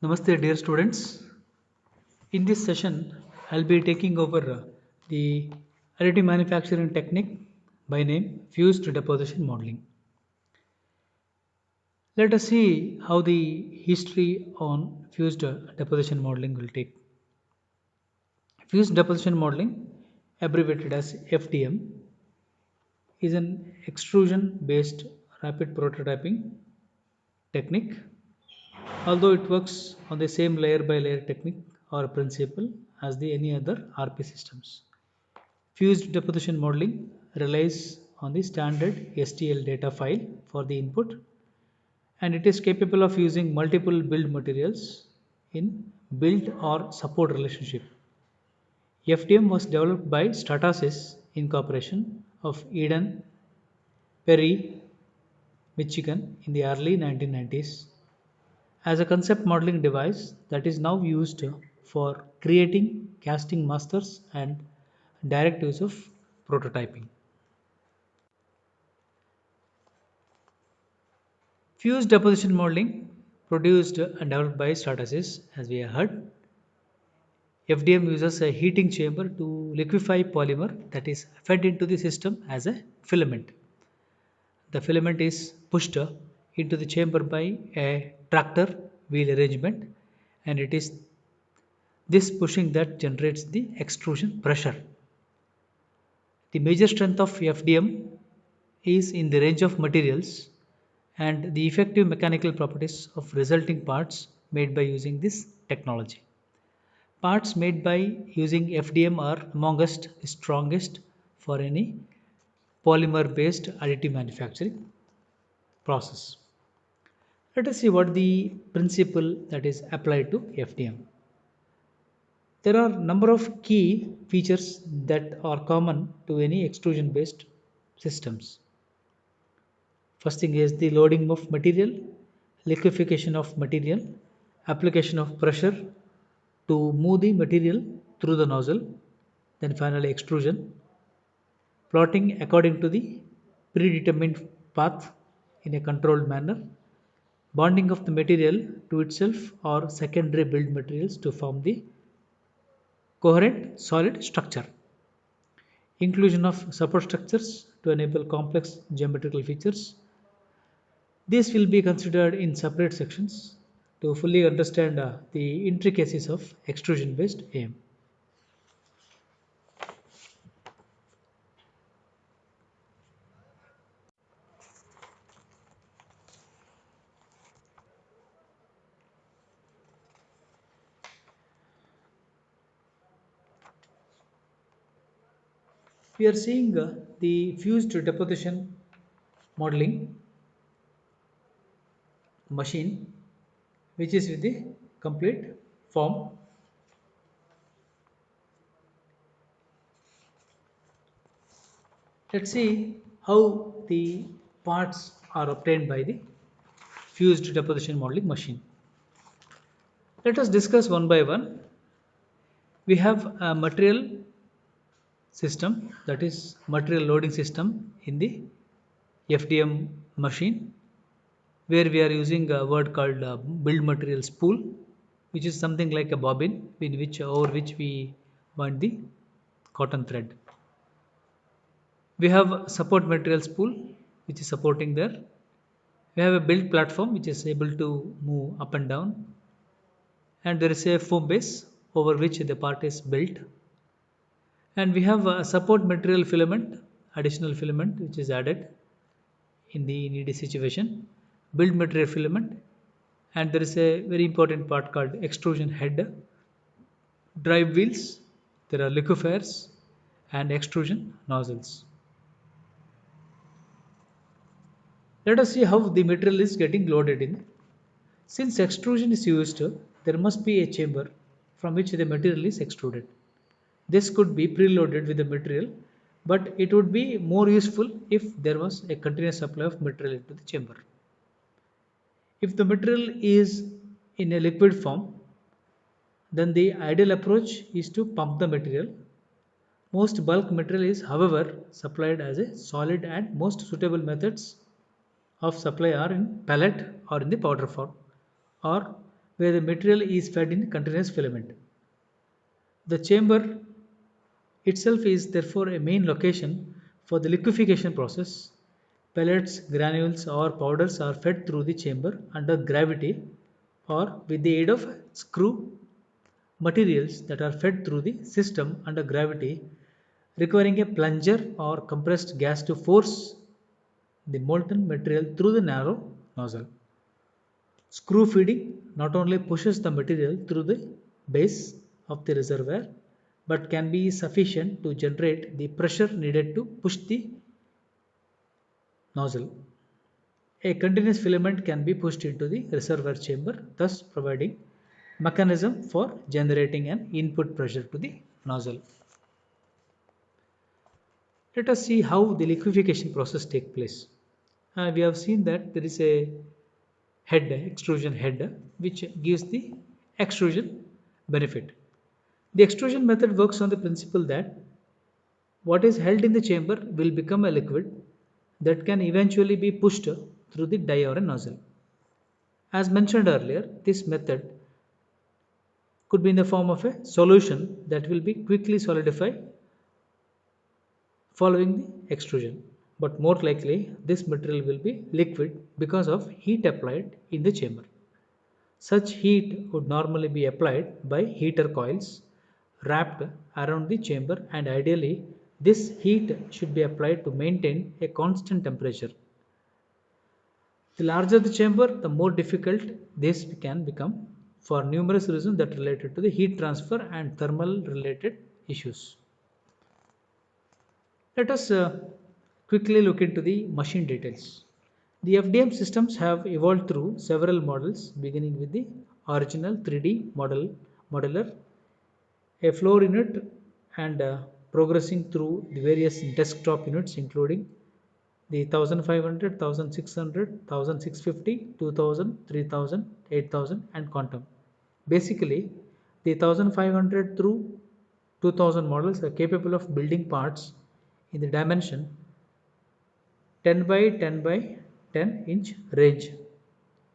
Namaste, dear students. In this session, I'll be taking over the additive manufacturing technique by name fused deposition modeling. Let us see how the history on fused deposition modeling will take. Fused deposition modeling, abbreviated as FDM, is an extrusion based rapid prototyping technique. Although it works on the same layer by layer technique or principle as the any other RP systems. Fused deposition modeling relies on the standard STL data file for the input, and it is capable of using multiple build materials in build or support relationship. FDM was developed by Stratasys Incorporation of Eden Prairie, Michigan in the early 1990s as a concept modeling device that is now used for creating casting masters and direct use of prototyping. Fused deposition modeling, produced and developed by Stratasys, as we have heard. FDM uses a heating chamber to liquefy polymer that is fed into the system as a filament. The filament is pushed into the chamber by a tractor wheel arrangement, and it is this pushing that generates the extrusion pressure. The major strength of FDM is in the range of materials and the effective mechanical properties of resulting parts made by using this technology. Parts made by using FDM are amongst the strongest for any polymer based additive manufacturing process. Let us see what the principle that is applied to FDM. There are number of key features that are common to any extrusion based systems. First thing is the loading of material, liquefaction of material, application of pressure to move the material through the nozzle, then finally extrusion, plotting according to the predetermined path in a controlled manner, bonding of the material to itself or secondary build materials to form the coherent solid structure, inclusion of support structures to enable complex geometrical features. These will be considered in separate sections to fully understand the intricacies of extrusion based AM. We are seeing the fused deposition modeling machine, which is with the complete form. Let's see how the parts are obtained by the fused deposition modeling machine. Let us discuss one by one. We have a material system, that is material loading system in the FDM machine, where we are using a word called build material spool, which is something like a bobbin in which over which we bind the cotton thread. We have a support material spool which is supporting there. We have a build platform which is able to move up and down, and there is a foam base over which the part is built. And we have a support material filament, additional filament which is added in the needy situation, build material filament, and there is a very important part called extrusion head, drive wheels, there are liquefiers, and extrusion nozzles. Let us see how the material is getting loaded in. Since extrusion is used, there must be a chamber from which the material is extruded. This could be preloaded with the material, but it would be more useful if there was a continuous supply of material into the chamber. If the material is in a liquid form, then the ideal approach is to pump the material. Most bulk material is, however, supplied as a solid, and most suitable methods of supply are in pellet or in the powder form or where the material is fed in continuous filament. The chamber itself is therefore a main location for the liquefaction process. Pellets, granules, or powders are fed through the chamber under gravity or with the aid of screw. Materials that are fed through the system under gravity requiring a plunger or compressed gas to force the molten material through the narrow nozzle. Screw feeding not only pushes the material through the base of the reservoir but can be sufficient to generate the pressure needed to push the nozzle. A continuous filament can be pushed into the reservoir chamber, thus providing mechanism for generating an input pressure to the nozzle. Let us see how the liquefaction process takes place. We have seen that there is a head, extrusion head, which gives the extrusion benefit. The extrusion method works on the principle that what is held in the chamber will become a liquid that can eventually be pushed through the die or a nozzle. As mentioned earlier, this method could be in the form of a solution that will be quickly solidified following the extrusion. But more likely, this material will be liquid because of heat applied in the chamber. Such heat would normally be applied by heater coils wrapped around the chamber, and ideally, this heat should be applied to maintain a constant temperature. The larger the chamber, the more difficult this can become for numerous reasons that related to the heat transfer and thermal related issues. Let us quickly look into the machine details. The FDM systems have evolved through several models beginning with the original 3D modeler, a floor unit, and progressing through the various desktop units including the 1500, 1600, 1650, 2000, 3000, 8000, and quantum. Basically, the 1500 through 2000 models are capable of building parts in the dimension 10 by 10 by 10 inch range,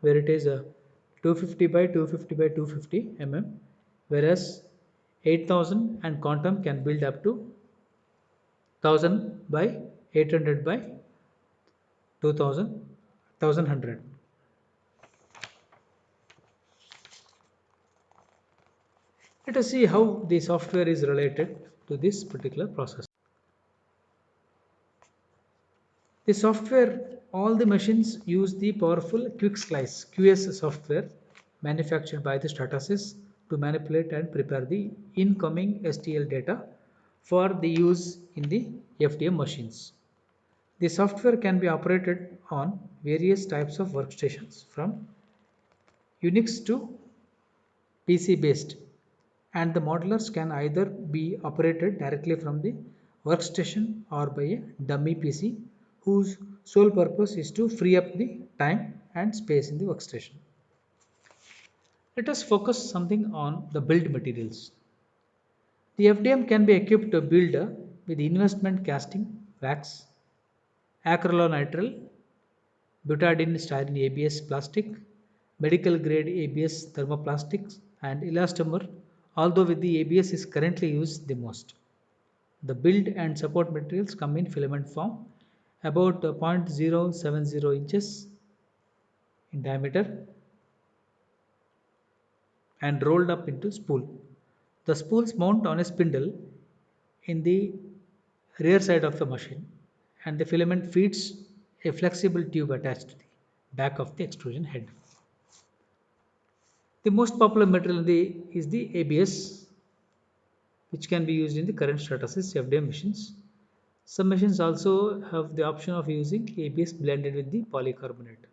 where it is a 250 by 250 by 250 mm, whereas 8000 and quantum can build up to 1000 by 800 by 2000 1100. Let us see how the software is related to this particular process. The software, all the machines use the powerful QuickSlice QS software manufactured by the Stratasys to manipulate and prepare the incoming STL data for the use in the FDM machines. The software can be operated on various types of workstations from Unix to PC based, and the modelers can either be operated directly from the workstation or by a dummy PC whose sole purpose is to free up the time and space in the workstation. Let us focus something on the build materials. The FDM can be equipped to build with investment casting, wax, acrylonitrile, butadiene styrene ABS plastic, medical grade ABS thermoplastics, and elastomer, although with the ABS is currently used the most. The build and support materials come in filament form about 0.070 inches in diameter and rolled up into spool. The spools mount on a spindle in the rear side of the machine, and the filament feeds a flexible tube attached to the back of the extrusion head. The most popular material is the ABS, which can be used in the current Stratasys FDM machines. Some machines also have the option of using ABS blended with the polycarbonate.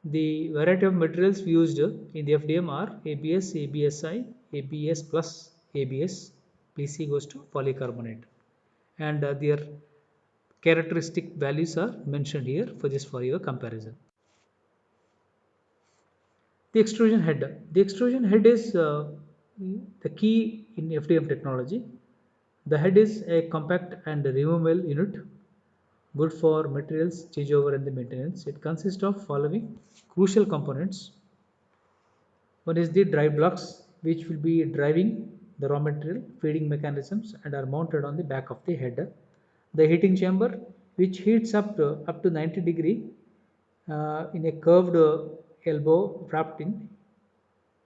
The variety of materials used in the FDM are ABS, ABSi, ABS plus ABS, PC goes to polycarbonate, and their characteristic values are mentioned here for your comparison. The extrusion head. The extrusion head is the key in FDM technology. The head is a compact and removable unit, good for materials changeover and the maintenance. It consists of following crucial components: One is the drive blocks, which will be driving the raw material feeding mechanisms and are mounted on the back of the header. The heating chamber, which heats up to 90 degree in a curved elbow wrapped in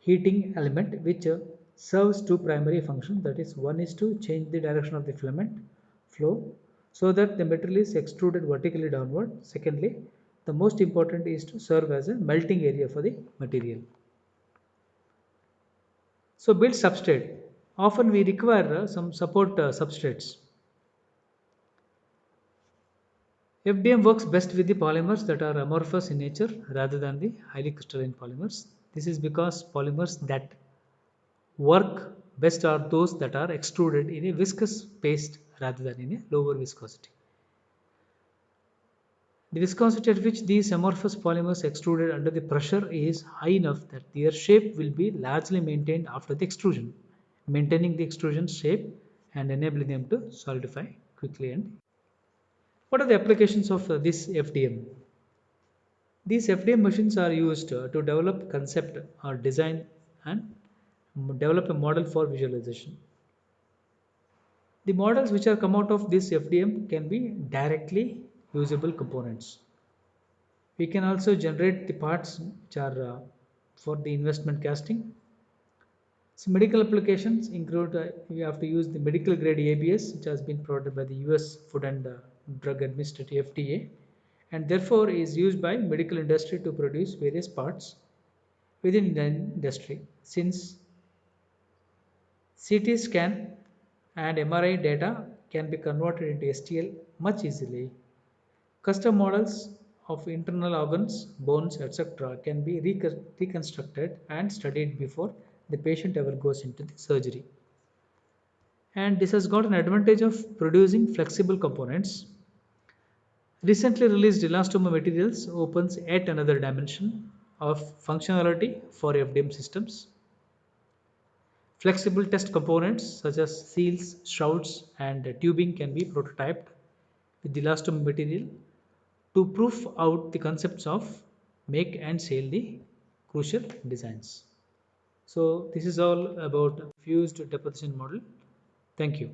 heating element, which serves two primary functions. That is, one is to change the direction of the filament flow so that the material is extruded vertically downward. Secondly, the most important is to serve as a melting area for the material. So build substrate. Often we require some support substrates. FDM works best with the polymers that are amorphous in nature rather than the highly crystalline polymers. This is because polymers that work best are those that are extruded in a viscous paste rather than in a lower viscosity. The viscosity at which these amorphous polymers extruded under the pressure is high enough that their shape will be largely maintained after the extrusion, maintaining the extrusion shape and enabling them to solidify quickly. And what are the applications of this FDM? These FDM machines are used to develop concept or design and develop a model for visualization. The models which are come out of this FDM can be directly usable components. We can also generate the parts which are for the investment casting. So medical applications include we have to use the medical grade ABS, which has been provided by the US Food and Drug Administrative FDA, and therefore is used by medical industry to produce various parts within the industry. Since CT scan and MRI data can be converted into STL much easily, custom models of internal organs, bones, etc. can be reconstructed and studied before the patient ever goes into the surgery. And this has got an advantage of producing flexible components. Recently released elastomer materials opens yet another dimension of functionality for FDM systems. Flexible test components such as seals, shrouds, and tubing can be prototyped with the elastomer material to prove out the concepts of make and sell the crucial designs. So this is all about fused deposition model. Thank you.